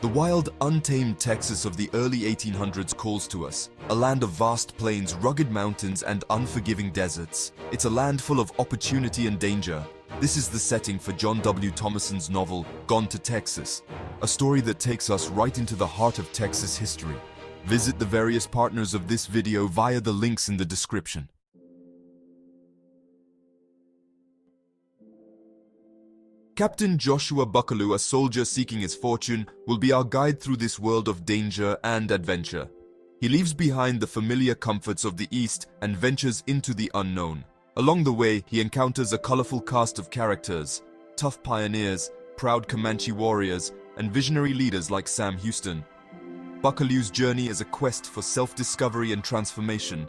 The wild, untamed Texas of the early 1800s calls to us, a land of vast plains, rugged mountains, and unforgiving deserts. It's a land full of opportunity and danger. This is the setting for John W. Thomason's novel, Gone to Texas, a story that takes us right into the heart of Texas history. Visit the various partners of this video via the links in the description. Captain Joshua Buckaloo, a soldier seeking his fortune, will be our guide through this world of danger and adventure. He leaves behind the familiar comforts of the East and ventures into the unknown. Along the way, he encounters a colorful cast of characters, tough pioneers, proud Comanche warriors, and visionary leaders like Sam Houston. Buckaloo's journey is a quest for self-discovery and transformation.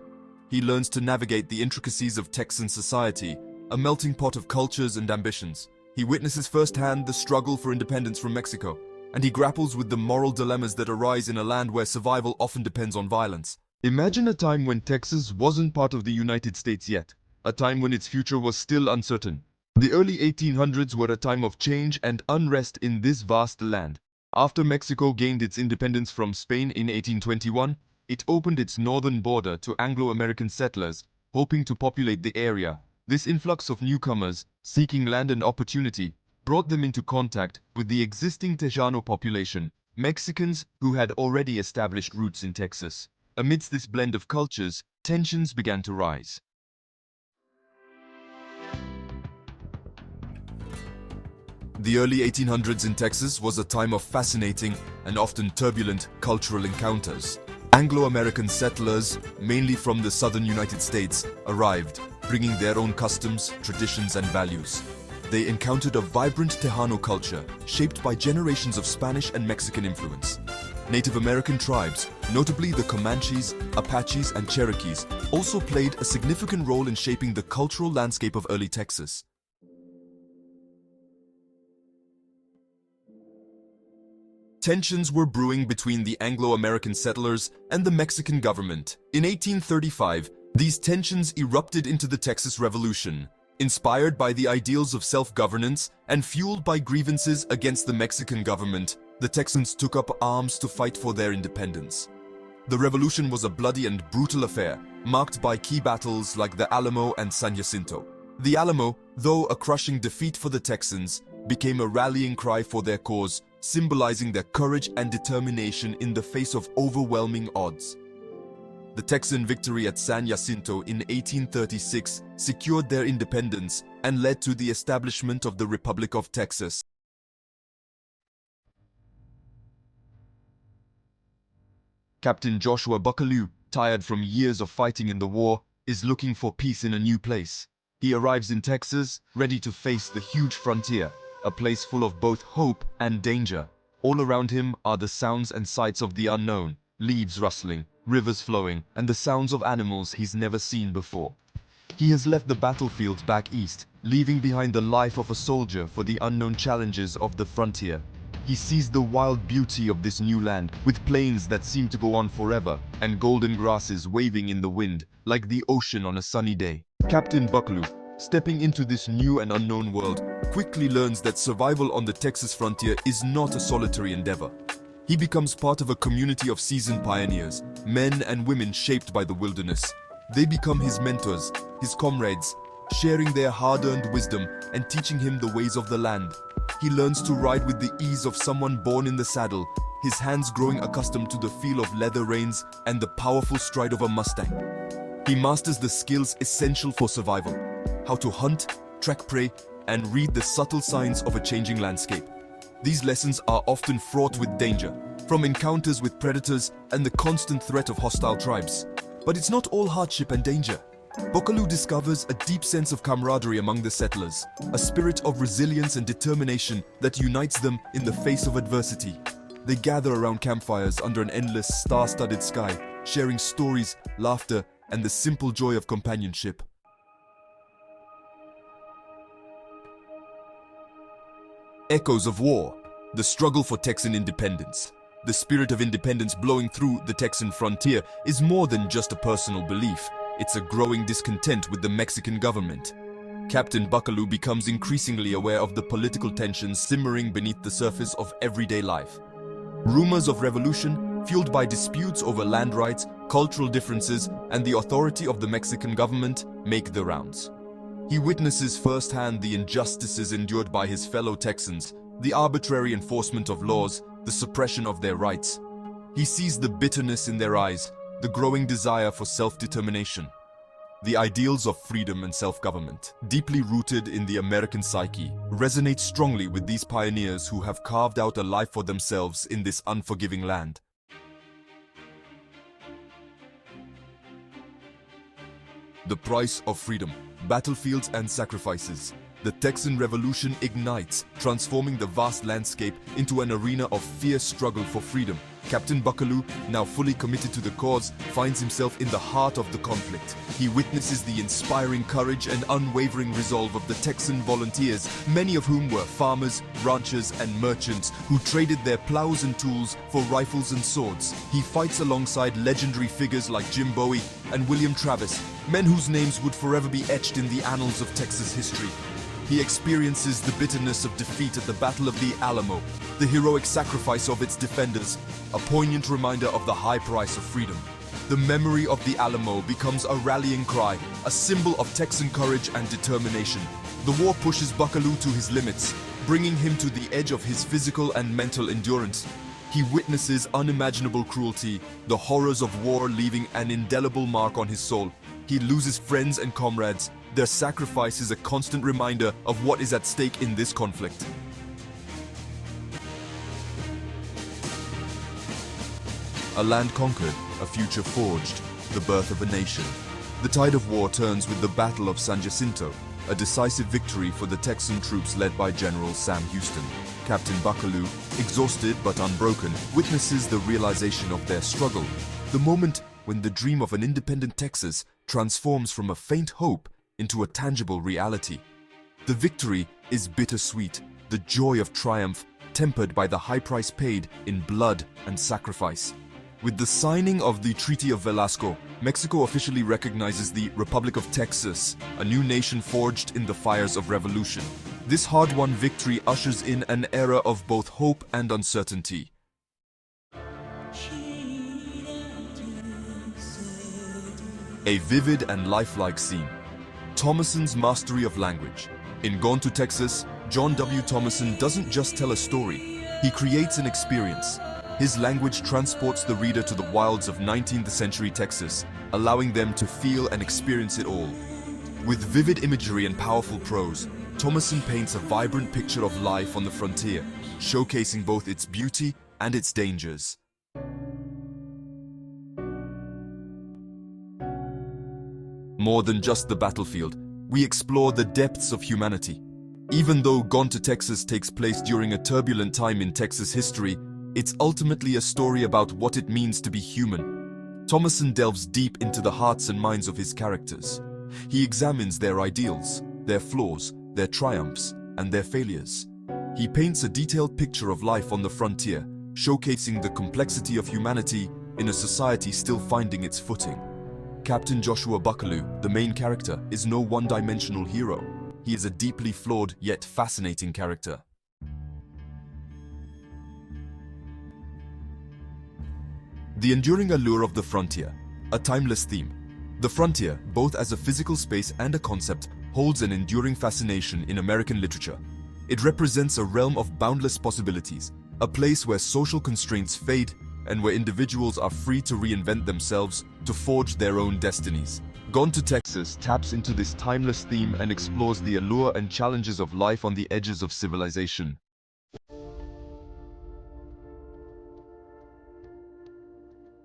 He learns to navigate the intricacies of Texan society, a melting pot of cultures and ambitions. He witnesses firsthand the struggle for independence from Mexico, and he grapples with the moral dilemmas that arise in a land where survival often depends on violence. Imagine a time when Texas wasn't part of the United States yet, a time when its future was still uncertain. The early 1800s were a time of change and unrest in this vast land. After Mexico gained its independence from Spain in 1821, it opened its northern border to Anglo-American settlers, hoping to populate the area. This influx of newcomers, seeking land and opportunity, brought them into contact with the existing Tejano population, Mexicans who had already established roots in Texas. Amidst this blend of cultures, tensions began to rise. The early 1800s in Texas was a time of fascinating and often turbulent cultural encounters. Anglo-American settlers, mainly from the southern United States, arrived, bringing their own customs, traditions, and values. They encountered a vibrant Tejano culture, shaped by generations of Spanish and Mexican influence. Native American tribes, notably the Comanches, Apaches, and Cherokees, also played a significant role in shaping the cultural landscape of early Texas. Tensions were brewing between the Anglo-American settlers and the Mexican government. In 1835, these tensions erupted into the Texas Revolution, inspired by the ideals of self-governance and fueled by grievances against the Mexican government. The Texans took up arms to fight for their independence. The revolution was a bloody and brutal affair, marked by key battles like the Alamo and San Jacinto. The Alamo, though a crushing defeat for the Texans, became a rallying cry for their cause, symbolizing their courage and determination in the face of overwhelming odds. The Texan victory at San Jacinto in 1836 secured their independence and led to the establishment of the Republic of Texas. Captain Joshua Buckaloo, tired from years of fighting in the war, is looking for peace in a new place. He arrives in Texas, ready to face the huge frontier, a place full of both hope and danger. All around him are the sounds and sights of the unknown, leaves rustling, rivers flowing, and the sounds of animals he's never seen before. He has left the battlefield back east, leaving behind the life of a soldier for the unknown challenges of the frontier. He sees the wild beauty of this new land, with plains that seem to go on forever, and golden grasses waving in the wind, like the ocean on a sunny day. Captain Buckaloo, stepping into this new and unknown world, quickly learns that survival on the Texas frontier is not a solitary endeavor. He becomes part of a community of seasoned pioneers, men and women shaped by the wilderness. They become his mentors, his comrades, sharing their hard-earned wisdom and teaching him the ways of the land. He learns to ride with the ease of someone born in the saddle, his hands growing accustomed to the feel of leather reins and the powerful stride of a Mustang. He masters the skills essential for survival: how to hunt, track prey, and read the subtle signs of a changing landscape. These lessons are often fraught with danger, from encounters with predators and the constant threat of hostile tribes. But it's not all hardship and danger. Buckaloo discovers a deep sense of camaraderie among the settlers, a spirit of resilience and determination that unites them in the face of adversity. They gather around campfires under an endless, star-studded sky, sharing stories, laughter, and the simple joy of companionship. Echoes of war, the struggle for Texan independence. The spirit of independence blowing through the Texan frontier is more than just a personal belief. It's a growing discontent with the Mexican government. Captain Buckaloo becomes increasingly aware of the political tensions simmering beneath the surface of everyday life. Rumors of revolution, fueled by disputes over land rights, cultural differences, and the authority of the Mexican government, make the rounds. He witnesses firsthand the injustices endured by his fellow Texans, the arbitrary enforcement of laws, the suppression of their rights. He sees the bitterness in their eyes, the growing desire for self-determination. The ideals of freedom and self-government, deeply rooted in the American psyche, resonate strongly with these pioneers who have carved out a life for themselves in this unforgiving land. The price of freedom, battlefields and sacrifices. The Texan Revolution ignites, transforming the vast landscape into an arena of fierce struggle for freedom. Captain Buckaloo, now fully committed to the cause, finds himself in the heart of the conflict. He witnesses the inspiring courage and unwavering resolve of the Texan volunteers, many of whom were farmers, ranchers, and merchants who traded their plows and tools for rifles and swords. He fights alongside legendary figures like Jim Bowie and William Travis, men whose names would forever be etched in the annals of Texas history. He experiences the bitterness of defeat at the Battle of the Alamo, the heroic sacrifice of its defenders, a poignant reminder of the high price of freedom. The memory of the Alamo becomes a rallying cry, a symbol of Texan courage and determination. The war pushes Buckaloo to his limits, bringing him to the edge of his physical and mental endurance. He witnesses unimaginable cruelty, the horrors of war leaving an indelible mark on his soul. He loses friends and comrades. Their sacrifice is a constant reminder of what is at stake in this conflict. A land conquered, a future forged, the birth of a nation. The tide of war turns with the Battle of San Jacinto, a decisive victory for the Texan troops led by General Sam Houston. Captain Buckaloo, exhausted but unbroken, witnesses the realization of their struggle. The moment when the dream of an independent Texas transforms from a faint hope into a tangible reality. The victory is bittersweet, the joy of triumph tempered by the high price paid in blood and sacrifice. With the signing of the Treaty of Velasco, Mexico officially recognizes the Republic of Texas, a new nation forged in the fires of revolution. This hard-won victory ushers in an era of both hope and uncertainty. A vivid and lifelike scene. Thomason's mastery of language. In Gone to Texas, John W. Thomason doesn't just tell a story, he creates an experience. His language transports the reader to the wilds of 19th century Texas, allowing them to feel and experience it all. With vivid imagery and powerful prose, Thomason paints a vibrant picture of life on the frontier, showcasing both its beauty and its dangers. More than just the battlefield, we explore the depths of humanity. Even though Gone to Texas takes place during a turbulent time in Texas history, it's ultimately a story about what it means to be human. Thomason delves deep into the hearts and minds of his characters. He examines their ideals, their flaws, their triumphs, and their failures. He paints a detailed picture of life on the frontier, showcasing the complexity of humanity in a society still finding its footing. Captain Joshua Buckaloo, the main character, is no one-dimensional hero. He is a deeply flawed yet fascinating character. The enduring allure of the frontier, a timeless theme. The frontier, both as a physical space and a concept, holds an enduring fascination in American literature. It represents a realm of boundless possibilities, a place where social constraints fade and where individuals are free to reinvent themselves, to forge their own destinies. Gone to Texas taps into this timeless theme and explores the allure and challenges of life on the edges of civilization.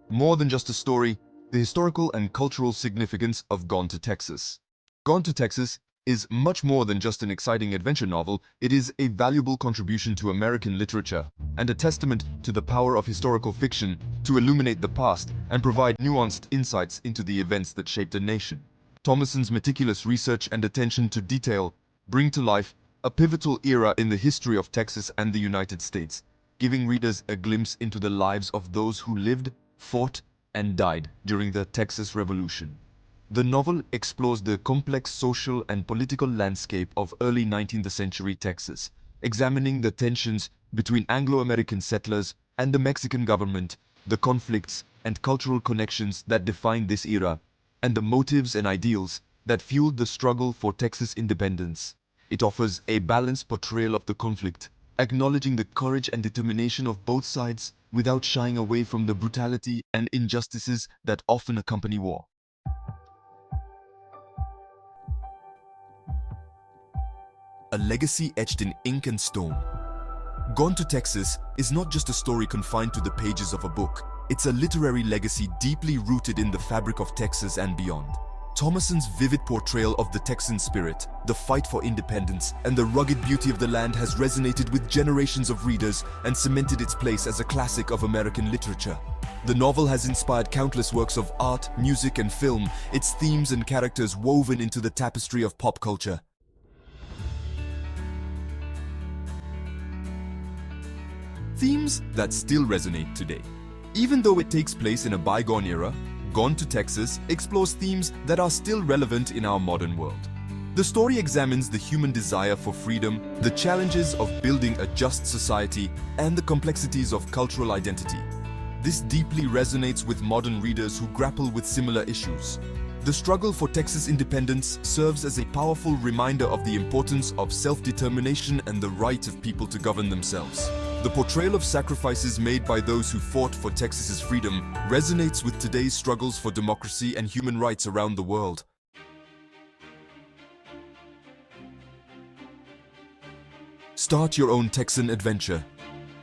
More than just a story, the historical and cultural significance of Gone to Texas. Gone to Texas is much more than just an exciting adventure novel. It is a valuable contribution to American literature and a testament to the power of historical fiction to illuminate the past and provide nuanced insights into the events that shaped a nation. Thomason's meticulous research and attention to detail bring to life a pivotal era in the history of Texas and the United States, giving readers a glimpse into the lives of those who lived, fought, and died during the Texas Revolution. The novel explores the complex social and political landscape of early 19th century Texas, examining the tensions between Anglo-American settlers, and the Mexican government, the conflicts and cultural connections that defined this era, and the motives and ideals that fueled the struggle for Texas independence. It offers a balanced portrayal of the conflict, acknowledging the courage and determination of both sides without shying away from the brutality and injustices that often accompany war. A legacy etched in ink and stone. Gone to Texas is not just a story confined to the pages of a book. It's a literary legacy deeply rooted in the fabric of Texas and beyond. Thomason's vivid portrayal of the Texan spirit, the fight for independence, and the rugged beauty of the land has resonated with generations of readers and cemented its place as a classic of American literature. The novel has inspired countless works of art, music, and film, its themes and characters woven into the tapestry of pop culture. Themes that still resonate today. Even though it takes place in a bygone era, Gone to Texas explores themes that are still relevant in our modern world. The story examines the human desire for freedom, the challenges of building a just society, and the complexities of cultural identity. This deeply resonates with modern readers who grapple with similar issues. The struggle for Texas independence serves as a powerful reminder of the importance of self-determination and the right of people to govern themselves. The portrayal of sacrifices made by those who fought for Texas's freedom resonates with today's struggles for democracy and human rights around the world. Start your own Texan adventure.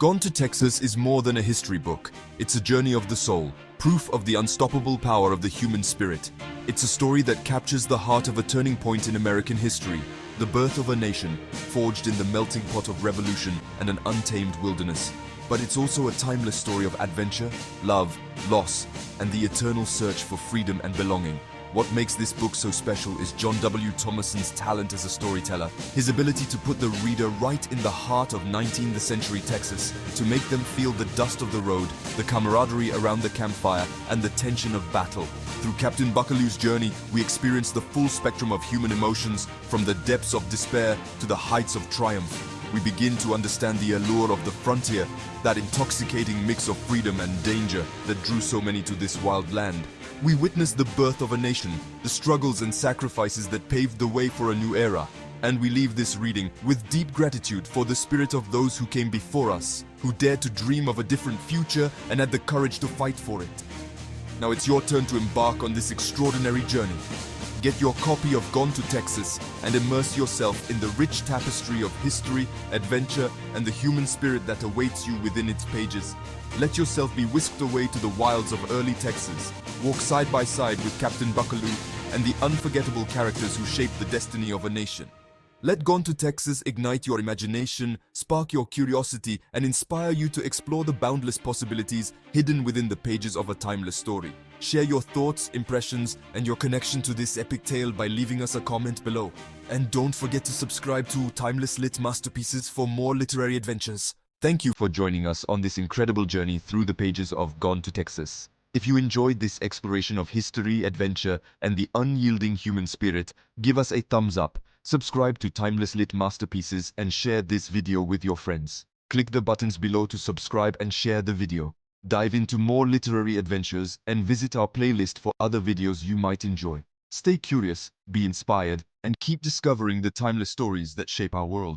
Gone to Texas is more than a history book. It's a journey of the soul, proof of the unstoppable power of the human spirit. It's a story that captures the heart of a turning point in American history, the birth of a nation, forged in the melting pot of revolution and an untamed wilderness. But it's also a timeless story of adventure, love, loss, and the eternal search for freedom and belonging. What makes this book so special is John W. Thomason's talent as a storyteller, his ability to put the reader right in the heart of 19th century Texas, to make them feel the dust of the road, the camaraderie around the campfire, and the tension of battle. Through Captain Buckaloo's journey, we experience the full spectrum of human emotions, from the depths of despair to the heights of triumph. We begin to understand the allure of the frontier, that intoxicating mix of freedom and danger that drew so many to this wild land. We witness the birth of a nation, the struggles and sacrifices that paved the way for a new era. And we leave this reading with deep gratitude for the spirit of those who came before us, who dared to dream of a different future and had the courage to fight for it. Now it's your turn to embark on this extraordinary journey. Get your copy of Gone to Texas and immerse yourself in the rich tapestry of history, adventure, and the human spirit that awaits you within its pages. Let yourself be whisked away to the wilds of early Texas. Walk side by side with Captain Buckaloo and the unforgettable characters who shaped the destiny of a nation. Let Gone to Texas ignite your imagination, spark your curiosity, and inspire you to explore the boundless possibilities hidden within the pages of a timeless story. Share your thoughts, impressions, and your connection to this epic tale by leaving us a comment below. And don't forget to subscribe to Timeless Lit Masterpieces for more literary adventures. Thank you for joining us on this incredible journey through the pages of Gone to Texas. If you enjoyed this exploration of history, adventure, and the unyielding human spirit, give us a thumbs up, subscribe to Timeless Lit Masterpieces, and share this video with your friends. Click the buttons below to subscribe and share the video. Dive into more literary adventures and visit our playlist for other videos you might enjoy. Stay curious, be inspired, and keep discovering the timeless stories that shape our world.